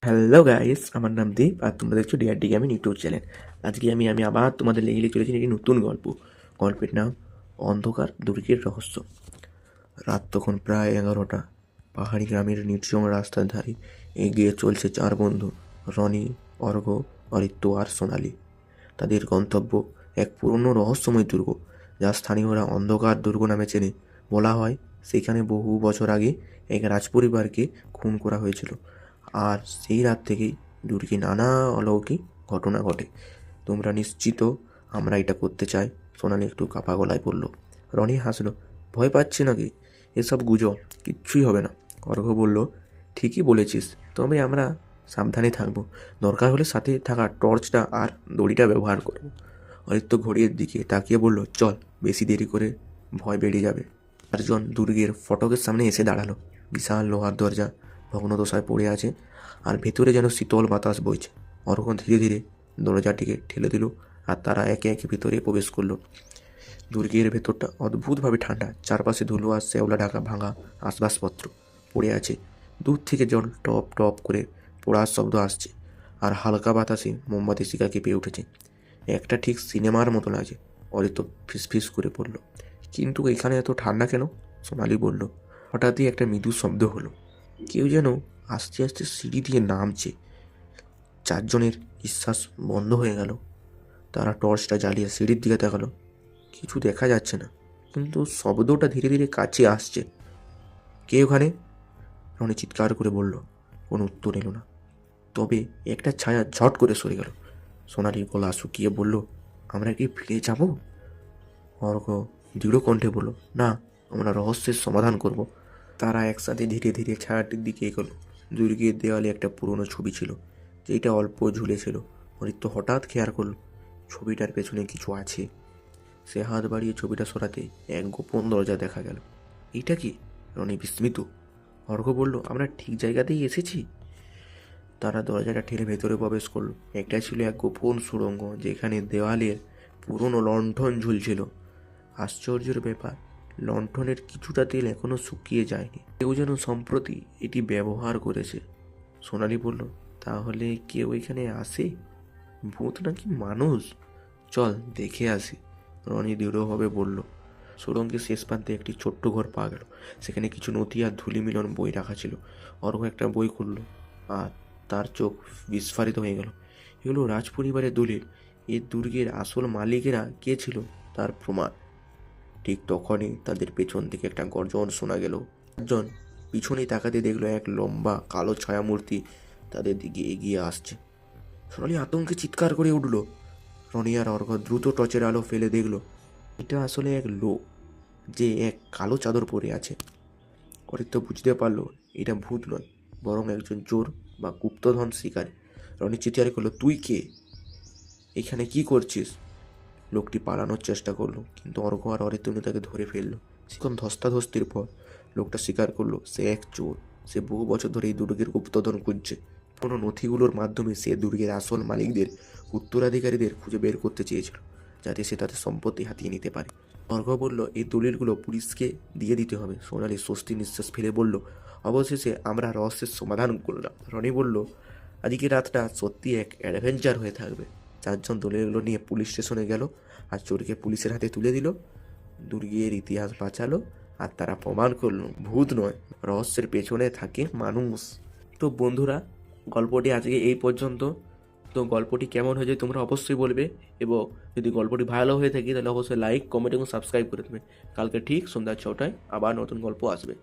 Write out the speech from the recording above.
Hello guys, আমার নাম দীপ আর তোমরা দেখছো ডিআরডি গেমিং ইউটিউব চ্যানেল। আজকে আমি আবার তোমাদের লেগে চলেছি একটি নতুন গল্প। গল্পের নাম অন্ধকার দুর্গের রহস্য। রাত তখন প্রায় 11টা। পাহাড়ি গ্রামের নির্জন রাস্তার ধারে এগিয়ে চলছে চার বন্ধু, রনি, অর্ঘ, অরিত্য আর সোনালি। তাদের গন্তব্য এক পুরনো রহস্যময় দুর্গ, যা স্থানীয়রা অন্ধকার দুর্গ নামে চেনে। বলা হয় সেখানে বহু বছর আগে এক রাজপরিবারকে খুন করা হয়েছিল, আর সেই রাত থেকেই দুর্গে নানা অলৌকিক ঘটনা ঘটে। তোমরা নিশ্চিত আমরা এটা করতে চাই? সোনালি একটু কাঁপা গলায় বলল। রনি হাসলো। ভয় পাচ্ছি নাকি? এসব গুজব, কিচ্ছুই হবে না। অর্ঘ্য বলল, ঠিকই বলেছিস, তবে আমরা সাবধানে থাকবো। দরকার হলে সাথে থাকা টর্চটা আর দড়িটা ব্যবহার করবো। অরিত্য ঘড়ির দিকে তাকিয়ে বলল, চল, বেশি দেরি করে ভয় বেড়ে যাবে। চারজন দুর্গের ফটকের সামনে এসে দাঁড়ালো। বিশাল লোহার দরজা ভগ্নদশায় পড়ে আছে, আর ভেতরে যেন শীতল বাতাস বইছে। অর্ঘ্য ধীরে ধীরে দরজাটিকে ঠেলে দিল, আর তারা একে একে ভিতরে প্রবেশ করলো। দুর্গের ভেতরটা অদ্ভুতভাবে ঠান্ডা। চারপাশে ধুলো আর শ্যাওলা ঢাকা ভাঙা আসবাবপত্র পড়ে আছে। দূর থেকে জল টপ টপ করে পড়ার শব্দ আসছে, আর হালকা বাতাসে মোমবাতি শিখা কেঁপে উঠেছে। একটা ঠিক সিনেমার মতো লাগছে। অরিত্য ফিসফিস করে পড়ল, কিন্তু এখানে এত ঠান্ডা কেন? সোনালি বলল, হঠাৎই একটা মৃদু শব্দ হলো। কেউ যেন আস্তে আস্তে সিঁড়ি দিয়ে নামছে। চারজনের নিঃশ্বাস বন্ধ হয়ে গেল। তারা টর্চটা জ্বালিয়ে সিঁড়ির দিকে তাকালো। কিছু দেখা যাচ্ছে না, কিন্তু শব্দটা ধীরে ধীরে কাছে আসছে। কে ওখানে? রনি চিৎকার করে বলল। কোনো উত্তর এলো না, তবে একটা ছায়া ঝট করে সরে গেল। সোনালি গলা শুকিয়ে বলল, আমরা কি ফিরে যাব? অর্ঘ্য দৃঢ় কণ্ঠে বলল, না, আমরা রহস্যের সমাধান করব। তারা একসাথে ধীরে ধীরে ছায়াটির দিকে এগোলো। দুর্গের দেওয়ালে একটা পুরনো ছবি ছিল, যেটা অল্প ঝুলেছিল। অরিত্য হঠাৎ খেয়াল করলো ছবিটার পেছনে কিছু আছে। সে হাত বাড়িয়ে ছবিটা সরাতে এক গোপন দরজা দেখা গেল। এইটা কি? রনি বিস্মিত। অর্ঘ্য বলল, আমরা ঠিক জায়গাতেই এসেছি। তারা দরজাটা ঠেলে ভেতরে প্রবেশ করলো। একটা ছিল এক গোপন সুড়ঙ্গ, যেখানে দেওয়ালের পুরনো লণ্ঠন ঝুলছিল। আশ্চর্যের ব্যাপার, লণ্ঠনের কিছুটা তেল এখনো শুকিয়ে যায়নি। কেউ যেন সম্প্রতি এটি ব্যবহার করেছে। সোনালি বলল, তাহলে কেউ এখানে আসে? ভূত নাকি মানুষ? চল দেখে আসি, রনি দৃঢ়ভাবে বলল। সুড়ঙ্গের শেষ প্রান্তে একটি ছোট্ট ঘর পাওয়া গেল। সেখানে কিছু নথি আর ধুলি মিলন বই রাখা ছিল। অর্ঘ্য একটা বই খুলল, আর তার চোখ বিস্ফারিত হয়ে গেল। এগুলো রাজপরিবারের দলিল। এই দুর্গের আসল মালিকেরা কে ছিল তার প্রমাণ। ঠিক তখনই তাদের পেছন থেকে একটা গর্জন শোনা গেল। একজন পিছনেই তাকাতে দেখলো এক লম্বা কালো ছায়ামূর্তি তাদের দিকে এগিয়ে আসছে। সোনালি আতঙ্কে চিৎকার করে উঠল। রনি আর অর্ঘ্য দ্রুত টর্চের আলো ফেলে দেখলো এটা আসলে এক লোক, যে এক কালো চাদর পরে আছে। অরিত্য বুঝতে পারলো এটা ভূত নয়, বরং একজন চোর বা গুপ্তধন শিকারী। রনি চিৎকার করলো, তুই কে? এখানে কি করছিস? লোকটি পালানোর চেষ্টা করলো, কিন্তু অর্ঘ্য আর অরিত্য তাকে ধরে ফেললো। সেখান ধস্তাধস্তির পর লোকটা স্বীকার করলো সে এক চোর। সে বহু বছর ধরে এই দুর্গের গুপ্তধন খুঁজছে। কোনো নথিগুলোর মাধ্যমে সে দুর্গের আসল মালিকদের উত্তরাধিকারীদের খুঁজে বের করতে চেয়েছিল, যাতে সে তাদের সম্পত্তি হাতিয়ে নিতে পারে। অর্ঘ্য বলল, এই দলিলগুলো পুলিশকে দিয়ে দিতে হবে। সোনালি স্বস্তি নিঃশ্বাস ফেলে বলল, অবশেষে আমরা রহস্যের সমাধান করলাম। রনি বলল, আজকে রাতটা সত্যি এক অ্যাডভেঞ্চার হয়ে থাকবে। চারজন দলিলগুলো নিয়ে পুলিশ স্টেশনে গেল, আর চোরকে পুলিশের হাতে তুলে দিল। দুর্গের ইতিহাস বাঁচালো, আর তারা প্রমাণ করলো ভূত নয়, রহস্যের পেছনে থাকে মানুষ। তো বন্ধুরা, গল্পটি আজকে এই পর্যন্ত। তো গল্পটি কেমন হয়েছে তোমরা অবশ্যই বলবে, এবং যদি গল্পটি ভালো হয়ে থাকে তাহলে অবশ্যই লাইক, কমেন্ট এবং সাবস্ক্রাইব করে দেবে। কালকে ঠিক সন্ধ্যা 6টায় আবার নতুন গল্প আসবে।